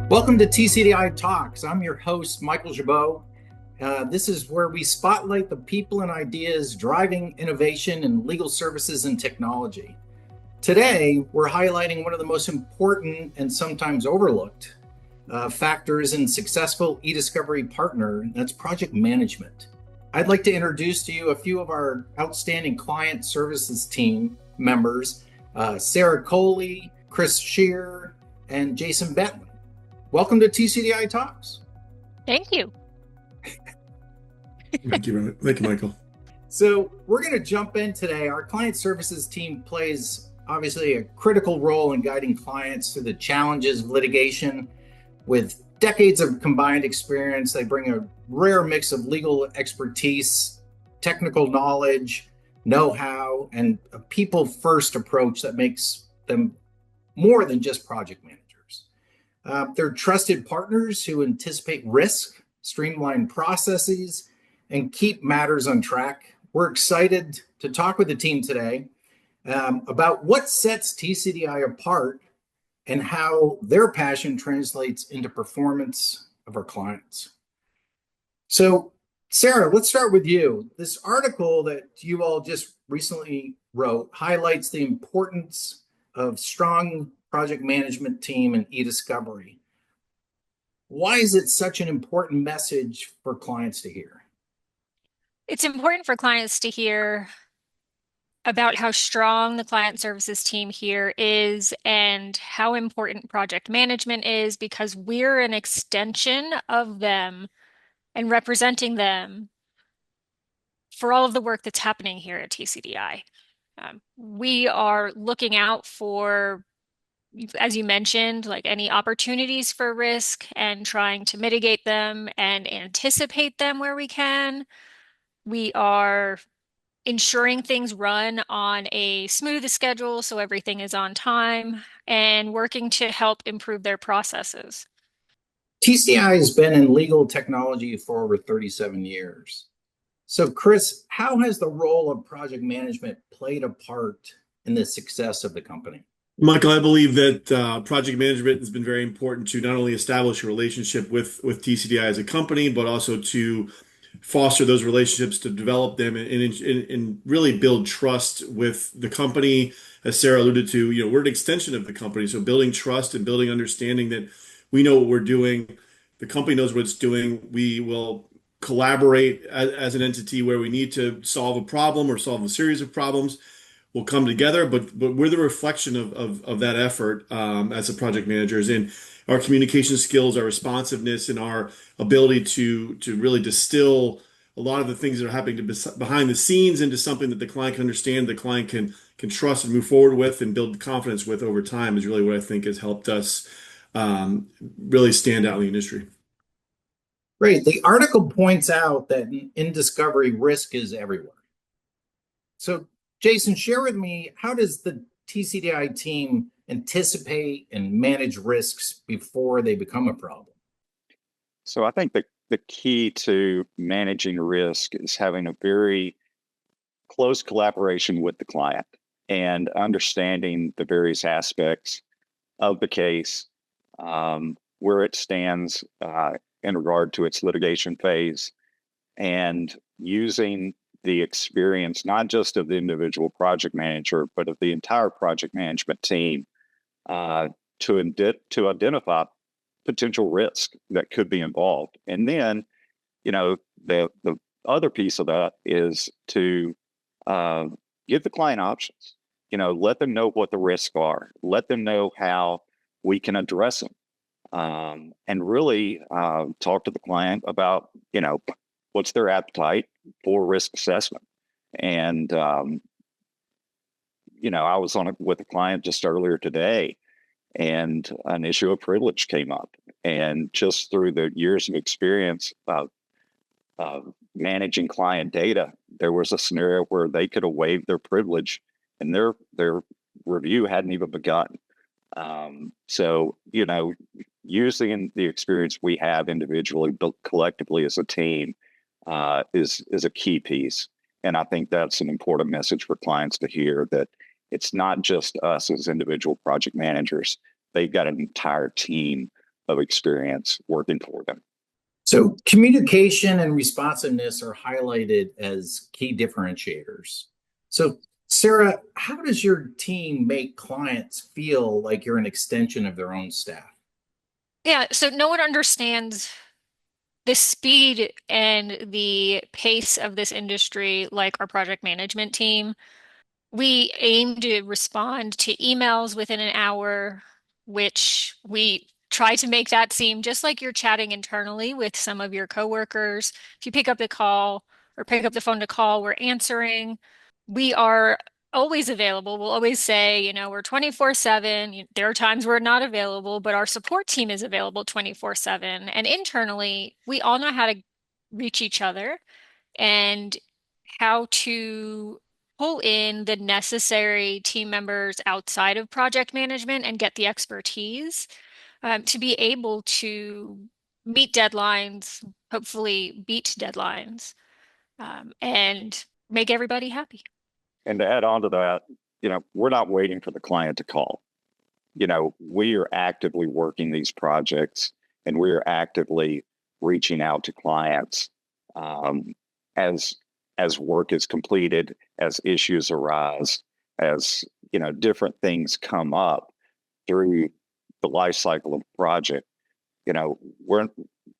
Welcome to TCDI Talks. I'm your host, Michael Jabot. This is where we spotlight the people and ideas driving innovation in legal services and technology. Today, we're highlighting one of the most important and sometimes overlooked factors in successful eDiscovery partner, and that's project management. I'd like to introduce to you a few of our outstanding client services team members, Sara Coley, Scherer, and Jason Bentley. Welcome to TCDI Talks. Thank you. Thank you, Michael. So we're going to jump in today. Our client services team plays obviously a critical role in guiding clients through the challenges of litigation. With decades of combined experience, they bring a rare mix of legal expertise, technical knowledge, know-how, and a people-first approach that makes them more than just project managers. They're trusted partners who anticipate risk, streamline processes, and keep matters on track. We're excited to talk with the team today about what sets TCDI apart and how their passion translates into performance of our clients. So, Sara, let's start with you. This article that you all just recently wrote highlights the importance of strong project management team and eDiscovery. Why is it such an important message for clients to hear? It's important for clients to hear about how strong the client services team here is and how important project management is, because we're an extension of them and representing them for all of the work that's happening here at TCDI. We are looking out for, as you mentioned, like any opportunities for risk and trying to mitigate them and anticipate them where we can. We are ensuring things run on a smooth schedule so everything is on time and working to help improve their processes. TCDI has been in legal technology for over 37 years. So, Chris, how has the role of project management played a part in the success of the company? Michael, I believe that project management has been very important to not only establish a relationship with TCDI as a company, but also to foster those relationships, to develop them, and really build trust with the company. As Sara alluded to, we're an extension of the company. So building trust and building understanding that we know what we're doing, the company knows what it's doing. We will collaborate as an entity where we need to solve a problem or solve a series of problems. We'll come together, but we're the reflection of that effort as a project managers, and our communication skills, our responsiveness, and our ability to really distill a lot of the things that are happening behind the scenes into something that the client can understand, the client can trust and move forward with, and build confidence with over time is really what I think has helped us really stand out in the industry. Great. The article points out that in discovery, risk is everywhere. So, Jason, share with me, how does the TCDI team anticipate and manage risks before they become a problem? So I think the key to managing risk is having a very close collaboration with the client and understanding the various aspects of the case, where it stands in regard to its litigation phase, and using the experience, not just of the individual project manager, but of the entire project management team to identify potential risk that could be involved. And then, the other piece of that is to give the client options. Let them know what the risks are. Let them know how we can address them. And really talk to the client about, what's their appetite for risk assessment. And, I was on it with a client just earlier today, and an issue of privilege came up. And just through the years of experience of managing client data, there was a scenario where they could have waived their privilege and their review hadn't even begun. So, using the experience we have individually, but collectively as a team, is a key piece. And I think that's an important message for clients to hear, that it's not just us as individual project managers. They've got an entire team of experience working for them. So communication and responsiveness are highlighted as key differentiators. So Sara, how does your team make clients feel like you're an extension of their own staff? Yeah, so no one understands the speed and the pace of this industry like our project management team. We aim to respond to emails within an hour, which we try to make that seem just like you're chatting internally with some of your coworkers. If you pick up the call or pick up the phone to call, we're answering. We are always available. We'll always say, we're 24/7. There are times we're not available, but our support team is available 24/7. And internally, we all know how to reach each other and how to pull in the necessary team members outside of project management and get the expertise to be able to meet deadlines, hopefully beat deadlines, and make everybody happy. And to add on to that, we're not waiting for the client to call. We are actively working these projects and we are actively reaching out to clients as work is completed, as issues arise, as different things come up through the life cycle of the project.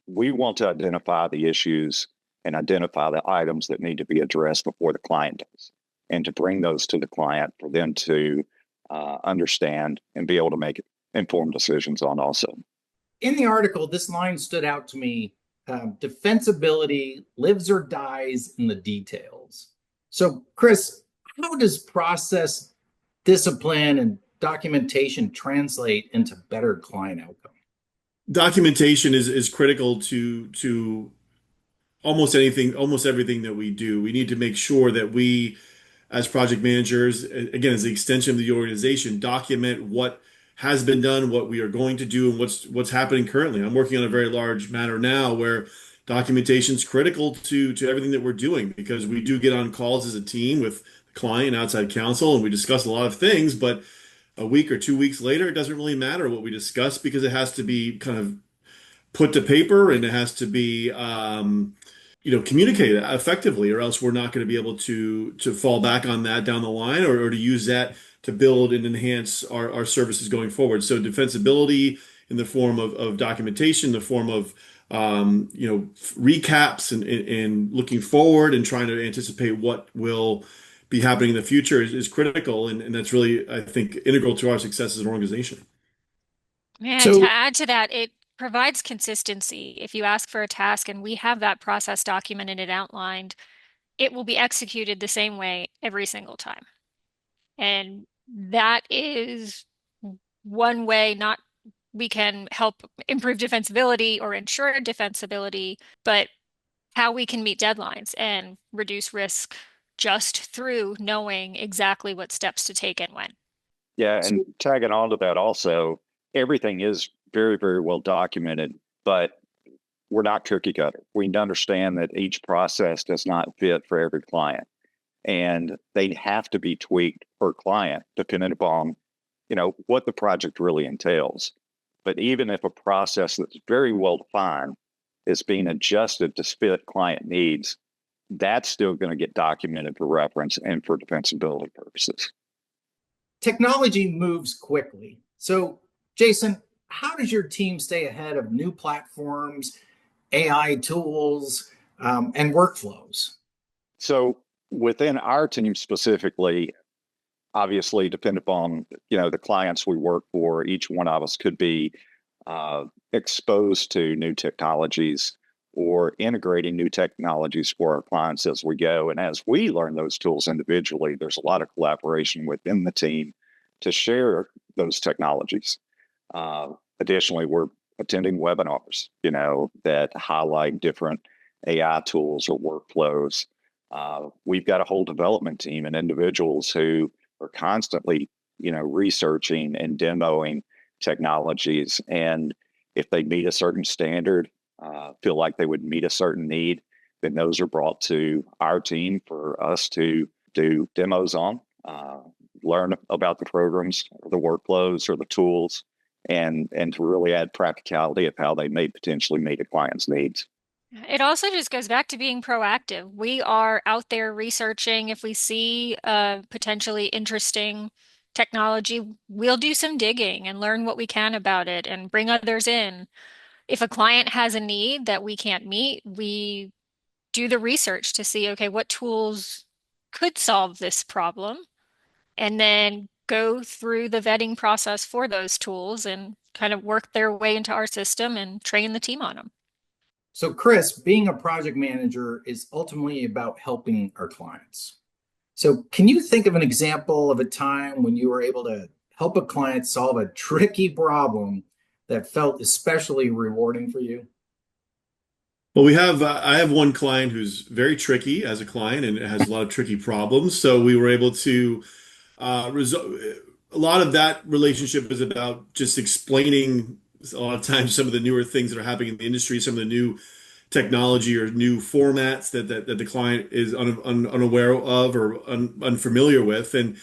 We want to identify the issues and identify the items that need to be addressed before the client does, and to bring those to the client for them to understand and be able to make informed decisions on also. In the article, this line stood out to me. Defensibility lives or dies in the details. So, Chris, how does process discipline and documentation translate into better client outcome? Documentation is critical to almost everything that we do. We need to make sure that we, as project managers, again, as the extension of the organization, document what has been done, what we are going to do, and what's happening currently. I'm working on a very large matter now where documentation is critical to everything that we're doing, because we do get on calls as a team with the client and outside counsel, and we discuss a lot of things, but a week or 2 weeks later, it doesn't really matter what we discuss, because it has to be kind of put to paper and it has to be communicated effectively, or else we're not going to be able to fall back on that down the line, or to use that to build and enhance our services going forward. So defensibility in the form of documentation, the form of recaps and looking forward and trying to anticipate what will be happening in the future is critical, and that's really, I think, integral to our success as an organization. And to add to that, it provides consistency. If you ask for a task and we have that process documented and outlined, it will be executed the same way every single time. And that is one way we can help improve defensibility or ensure defensibility, but how we can meet deadlines and reduce risk just through knowing exactly what steps to take and when. Yeah, and tagging on to that also, everything is very, very well documented, but we're not cookie cutter. We understand that each process does not fit for every client, and they have to be tweaked per client depending upon, what the project really entails. But even if a process that's very well defined is being adjusted to fit client needs, that's still going to get documented for reference and for defensibility purposes. Technology moves quickly. So, Jason, how does your team stay ahead of new platforms, AI tools, and workflows? So within our team specifically, obviously depend upon, the clients we work for, each one of us could be exposed to new technologies or integrating new technologies for our clients as we go. And as we learn those tools individually, there's a lot of collaboration within the team to share those technologies. Additionally, we're attending webinars, that highlight different AI tools or workflows. We've got a whole development team and individuals who are constantly, researching and demoing technologies. And if they meet a certain standard, feel like they would meet a certain need, then those are brought to our team for us to do demos on, learn about the programs, or the workflows, or the tools, and to really add practicality of how they may potentially meet a client's needs. It also just goes back to being proactive. We are out there researching. If we see a potentially interesting technology, we'll do some digging and learn what we can about it and bring others in. If a client has a need that we can't meet, we do the research to see, okay, what tools could solve this problem, and then go through the vetting process for those tools and kind of work their way into our system and train the team on them. So, Chris, being a project manager is ultimately about helping our clients. So, can you think of an example of a time when you were able to help a client solve a tricky problem that felt especially rewarding for you? Well, I have one client who's very tricky as a client and has a lot of tricky problems. So we were able to resolve a lot of that relationship is about just explaining a lot of times some of the newer things that are happening in the industry, some of the new technology or new formats that the client is unaware of or unfamiliar with. And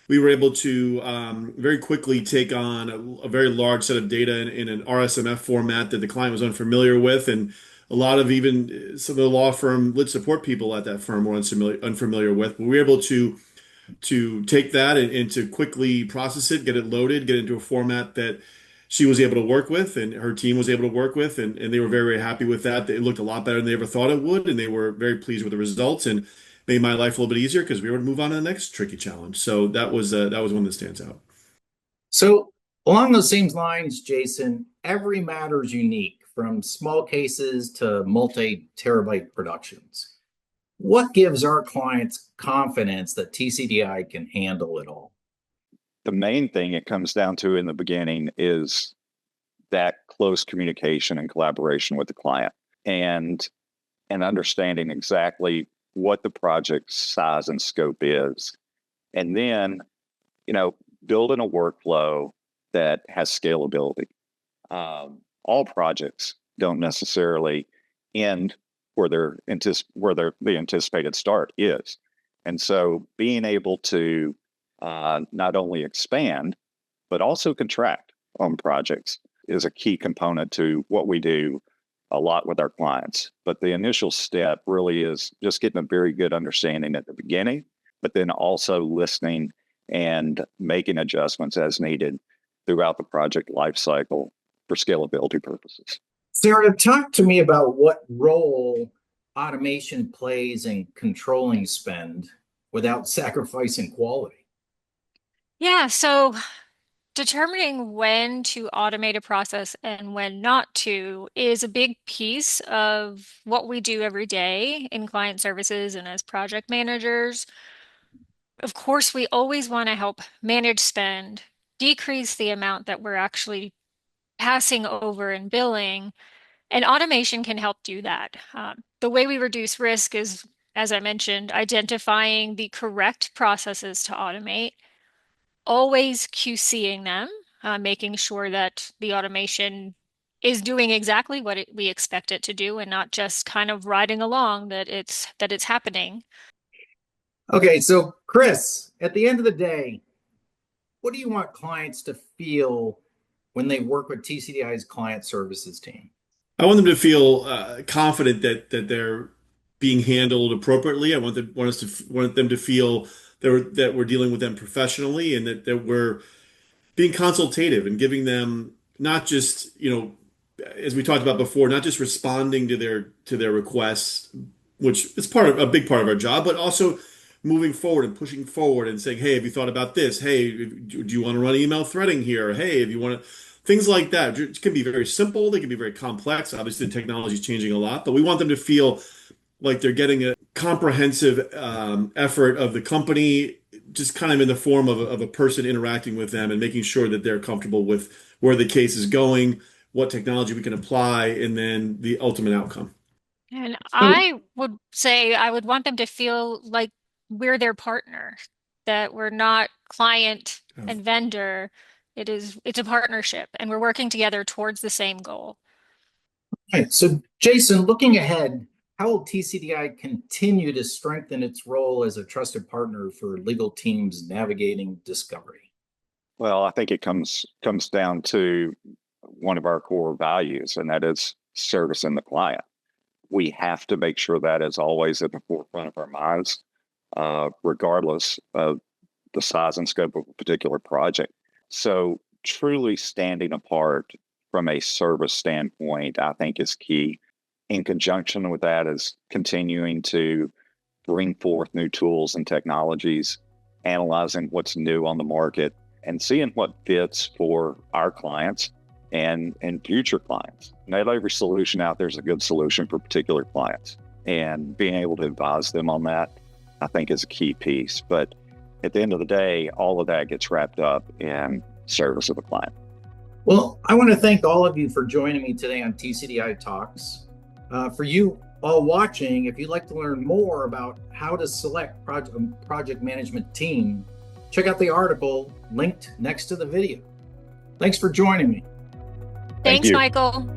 we were able to very quickly take on a very large set of data in an RSMF format that the client was unfamiliar with. And a lot of even some of the law firm lit support people at that firm were unfamiliar with. But we were able to take that and to quickly process it, get it loaded, get it into a format that she was able to work with and her team was able to work with. And they were very, very happy with that. It looked a lot better than they ever thought it would. And they were very pleased with the results and made my life a little bit easier because we were able to move on to the next tricky challenge. So that was one that stands out. So, along those same lines, Jason, every matter is unique, from small cases to multi-terabyte productions. What gives our clients confidence that TCDI can handle it all? The main thing it comes down to in the beginning is that close communication and collaboration with the client and understanding exactly what the project's size and scope is. And then, building a workflow that has scalability. All projects don't necessarily end where the anticipated start is. And so being able to not only expand, but also contract on projects is a key component to what we do a lot with our clients. But the initial step really is just getting a very good understanding at the beginning, but then also listening and making adjustments as needed throughout the project lifecycle for scalability purposes. Sara, talk to me about what role automation plays in controlling spend without sacrificing quality. Yeah, so determining when to automate a process and when not to is a big piece of what we do every day in client services and as project managers. Of course, we always want to help manage spend, decrease the amount that we're actually passing over and billing, and automation can help do that. The way we reduce risk is, as I mentioned, identifying the correct processes to automate, always QCing them, making sure that the automation is doing exactly what we expect it to do and not just kind of riding along that it's happening. Okay, so Chris, at the end of the day, what do you want clients to feel when they work with TCDI's client services team? I want them to feel confident that they're being handled appropriately. Want them to feel that we're dealing with them professionally and that we're being consultative and giving them not just, as we talked about before, not just responding to their requests, which is a big part of our job, but also moving forward and pushing forward and saying, hey, have you thought about this? Hey, do you want to run email threading here? Hey, if you want to, things like that. It can be very simple. They can be very complex. Obviously, the technology is changing a lot, but we want them to feel like they're getting a comprehensive effort of the company, just kind of in the form of a person interacting with them and making sure that they're comfortable with where the case is going, what technology we can apply, and then the ultimate outcome. And I would say I would want them to feel like we're their partner, that we're not client and vendor. It's a partnership and we're working together towards the same goal. Okay, so Jason, looking ahead, how will TCDI continue to strengthen its role as a trusted partner for legal teams navigating discovery? Well, I think it comes down to one of our core values, and that is servicing the client. We have to make sure that is always at the forefront of our minds, regardless of the size and scope of a particular project. So truly standing apart from a service standpoint, I think is key. In conjunction with that is continuing to bring forth new tools and technologies, analyzing what's new on the market, and seeing what fits for our clients and future clients. Not every solution out there is a good solution for particular clients. And being able to advise them on that, I think, is a key piece. But at the end of the day, all of that gets wrapped up in service of the client. Well, I want to thank all of you for joining me today on TCDI Talks. For you all watching, if you'd like to learn more about how to select a project management team, check out the article linked next to the video. Thanks for joining me. Thanks, Michael.